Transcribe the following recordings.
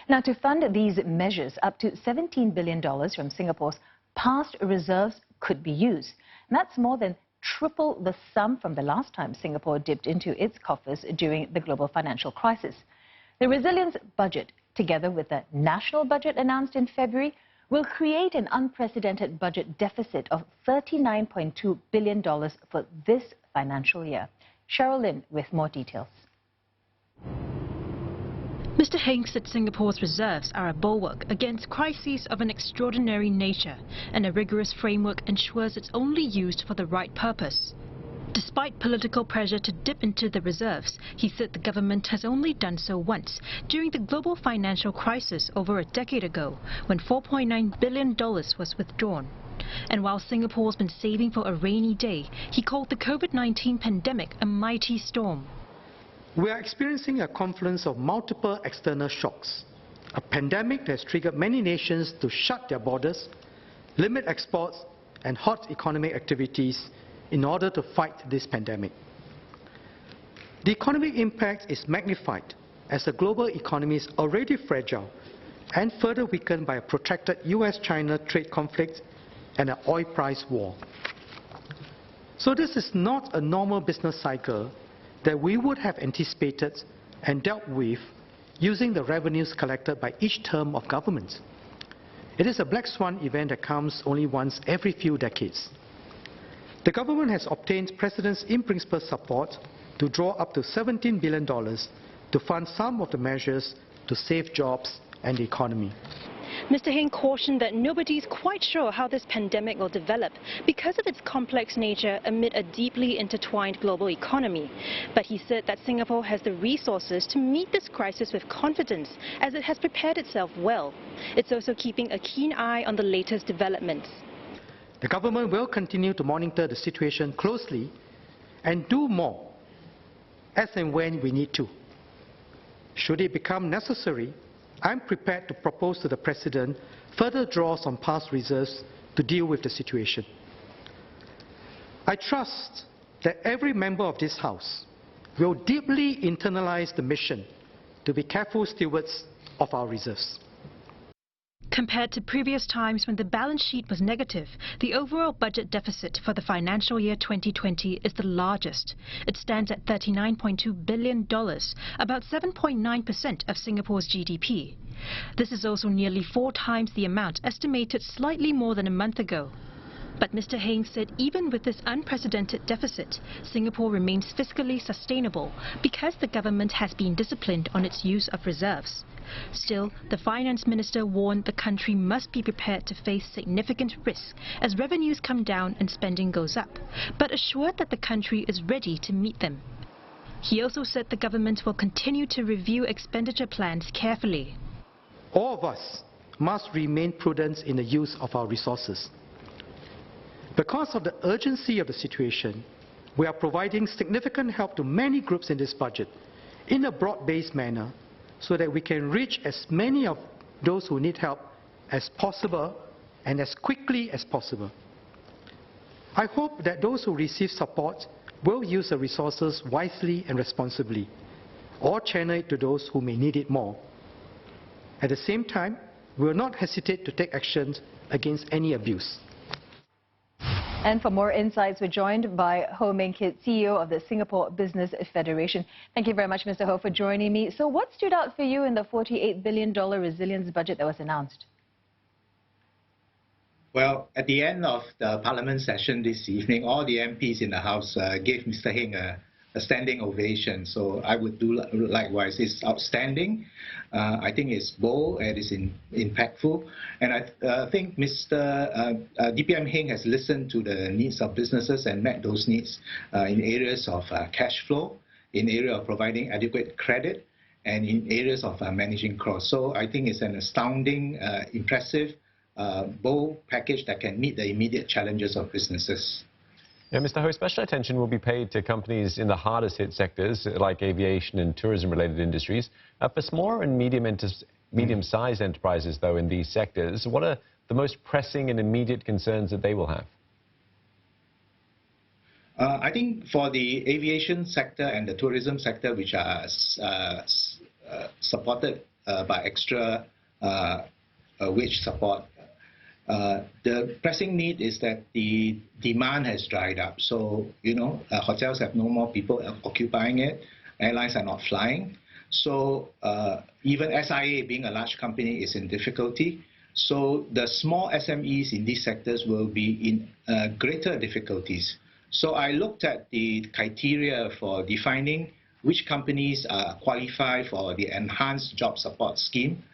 Now, to fund these measures, up to $17 billion from Singapore's past reserves could be used. And that's more than triple the sum from the last time Singapore dipped into its coffers during the global financial crisis. The resilience budget, together with the national budget announced in February, will create an unprecedented budget deficit of $39.2 billion for this financial year. Cheryl Lin with more details. Mr. Heng said Singapore's reserves are a bulwark against crises of an extraordinary nature, and a rigorous framework ensures it's only used for the right purpose. Despite political pressure to dip into the reserves, he said the government has only done so once, during the global financial crisis over a decade ago, when $4.9 billion was withdrawn. And while Singapore's been saving for a rainy day, he called the COVID-19 pandemic a mighty storm. We are experiencing a confluence of multiple external shocks. A pandemic that has triggered many nations to shut their borders, limit exports and halt economic activities in order to fight this pandemic. The economic impact is magnified as the global economy is already fragile and further weakened by a protracted US-China trade conflict and an oil price war. So this is not a normal business cycle that we would have anticipated and dealt with using the revenues collected by each term of government. It is a black swan event that comes only once every few decades. The government has obtained President's in-principle support to draw up to $17 billion to fund some of the measures to save jobs and the economy. Mr. Heng cautioned that nobody is quite sure how this pandemic will develop because of its complex nature amid a deeply intertwined global economy. But he said that Singapore has the resources to meet this crisis with confidence, as it has prepared itself well. It's also keeping a keen eye on the latest developments. The government will continue to monitor the situation closely and do more as and when we need to. Should it become necessary, I'm prepared to propose to the President further draws on past reserves to deal with the situation. I trust that every member of this House will deeply internalize the mission to be careful stewards of our reserves. Compared to previous times when the balance sheet was negative, the overall budget deficit for the financial year 2020 is the largest. It stands at $39.2 billion, about 7.9% of Singapore's GDP. This is also nearly 4 times the amount estimated slightly more than a month ago. But Mr. Heng said even with this unprecedented deficit, Singapore remains fiscally sustainable because the government has been disciplined on its use of reserves. Still, the finance minister warned the country must be prepared to face significant risks as revenues come down and spending goes up, but assured that the country is ready to meet them. He also said the government will continue to review expenditure plans carefully. All of us must remain prudent in the use of our resources. Because of the urgency of the situation, we are providing significant help to many groups in this budget in a broad-based manner so that we can reach as many of those who need help as possible and as quickly as possible. I hope that those who receive support will use the resources wisely and responsibly, or channel it to those who may need it more. At the same time, we will not hesitate to take action against any abuse. And for more insights, we're joined by Keat, CEO of the Singapore Business Federation. Thank you very much, Mr. Ho, for joining me. So what stood out for you in the $48 billion resilience budget that was announced? Well, at the end of the Parliament session this evening, all the MPs in the House gave Mr. Heng a standing ovation. So I would do likewise. It's outstanding. I think it's bold and it's impactful. And I think Mr. DPM Heng has listened to the needs of businesses and met those needs in areas of cash flow, in area of providing adequate credit, and in areas of managing costs. So I think it's an astounding, impressive, bold package that can meet the immediate challenges of businesses. Yeah, Mr. Ho, special attention will be paid to companies in the hardest hit sectors like aviation and tourism-related industries. For small and medium-sized enterprises, though, in these sectors, what are the most pressing and immediate concerns that they will have? I think for the aviation sector and the tourism sector, which are supported by extra wage support. The pressing need is that the demand has dried up. So, hotels have no more people occupying it. Airlines are not flying. So even SIA, being a large company, is in difficulty. So the small SMEs in these sectors will be in greater difficulties. So I looked at the criteria for defining which companies qualify for the enhanced job support scheme.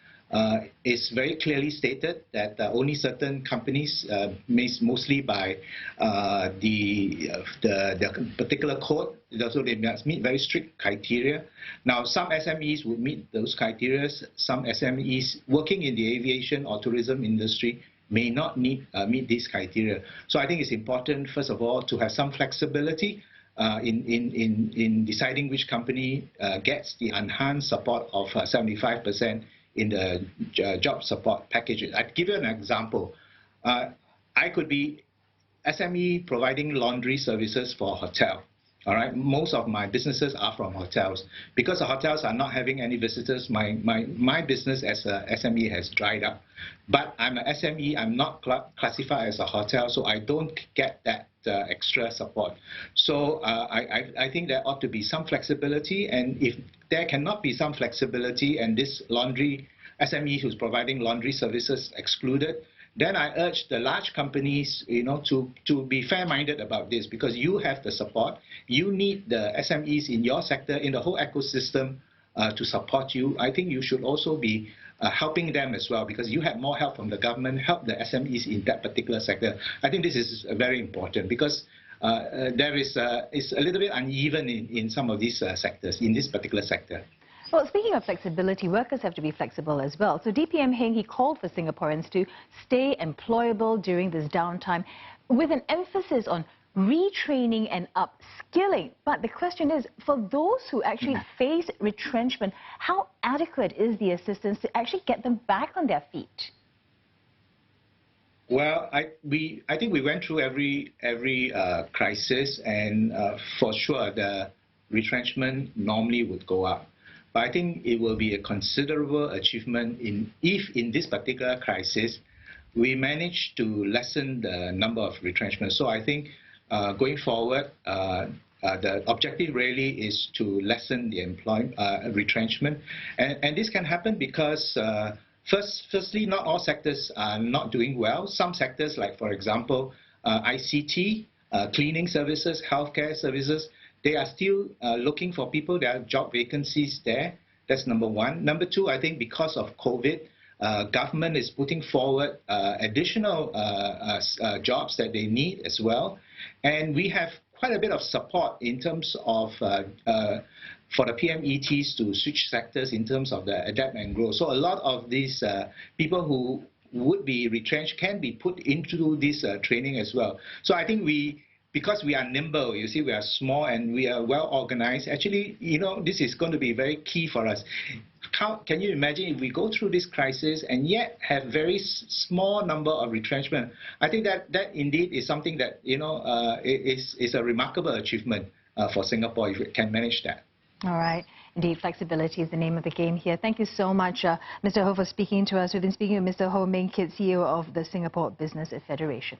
It's very clearly stated that only certain companies, mostly by the particular code, so they must meet very strict criteria. Now, some SMEs would meet those criteria. Some SMEs working in the aviation or tourism industry may not meet these criteria. So I think it's important, first of all, to have some flexibility in deciding which company gets the enhanced support of 75% in the job support packages. I'll give you an example. I could be SME providing laundry services for a hotel. All right, most of my businesses are from hotels. Because the hotels are not having any visitors, my business as a SME has dried up. But I'm an SME, I'm not classified as a hotel, so I don't get that extra support. So I think there ought to be some flexibility, and if there cannot be some flexibility and this laundry SME who's providing laundry services excluded, then I urge the large companies, to be fair-minded about this, because you have the support. You need the SMEs in your sector, in the whole ecosystem, to support you. I think you should also be helping them as well, because you have more help from the government, help the SMEs in that particular sector. I think this is very important, because it's a little bit uneven in some of these sectors, in this particular sector. Well, speaking of flexibility, workers have to be flexible as well. So DPM Heng, he called for Singaporeans to stay employable during this downtime with an emphasis on retraining and upskilling. But the question is, for those who actually face retrenchment, how adequate is the assistance to actually get them back on their feet? Well, I think we went through every crisis, and for sure the retrenchment normally would go up. But I think it will be a considerable achievement if in this particular crisis we manage to lessen the number of retrenchments. So I think going forward, the objective really is to lessen the retrenchment, and this can happen because firstly, not all sectors are not doing well. Some sectors, like for example ICT, cleaning services, healthcare services, they are still looking for people. There are job vacancies there. That's number one. Number two, I think because of COVID, government is putting forward additional jobs that they need as well. And we have quite a bit of support in terms of for the PMETs to switch sectors in terms of the adapt and grow. So a lot of these people who would be retrenched can be put into this training as well. So I think because we are nimble, you see, we are small and we are well organized. Actually, this is going to be very key for us. Can you imagine if we go through this crisis and yet have very small number of retrenchment? I think that indeed is something that is a remarkable achievement for Singapore if it can manage that. All right. Indeed, flexibility is the name of the game here. Thank you so much, Mr. Ho, for speaking to us. We've been speaking with Mr. Ho Meng Keat, CEO of the Singapore Business Federation.